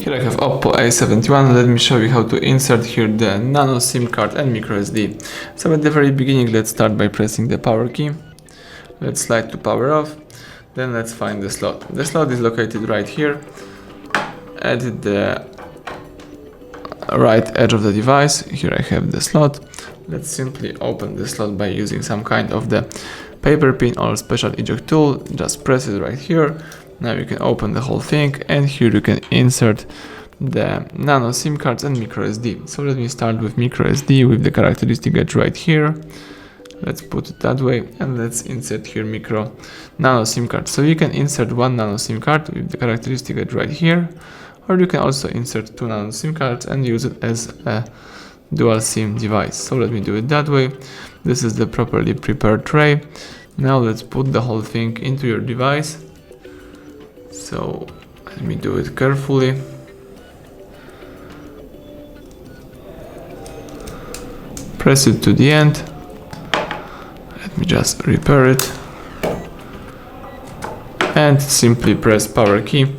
Here I have OPPO A71. Let me show you how to insert here the Nano SIM card and microSD. So at the very beginning, let's start by pressing the power key. Let's slide to power off. Then let's find the slot. The slot is located right here at the right edge of the device. Here I have the slot. Let's simply open the slot by using some kind of the paper pin or special eject tool. Just press it right here. Now you can open the whole thing, and here you can insert the Nano SIM cards and microSD. So let me start with microSD with the characteristic edge right here. Let's put it that way, and let's insert here Nano SIM card. So you can insert one Nano SIM card with the characteristic edge right here, or you can also insert two Nano SIM cards and use it as a dual SIM device. So let me do it that way. This is the properly prepared tray. Now let's put the whole thing into your device. So let me do it carefully. Press it to the end. Let me just repair it. And simply press power key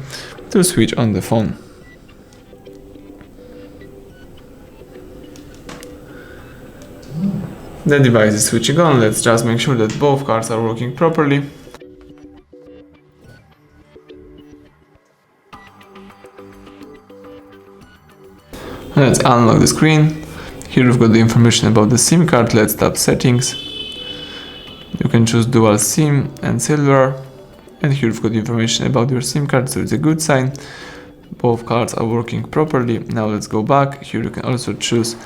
to switch on the phone. The device is switching on. Let's just make sure that both cards are working properly. Let's unlock the screen. Here we've got the information about the SIM card. Let's tap settings. You can choose dual SIM and silver. And here we've got the information about your SIM card, so it's a good sign. Both cards are working properly. Now let's go back. Here you can also choose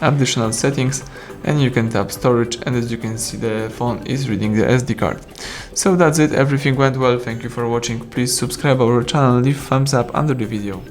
additional settings, and you can tap storage, and as you can see, the phone is reading the SD card. So that's it. Everything went well. Thank you for watching. Please subscribe our channel, leave thumbs up under the video.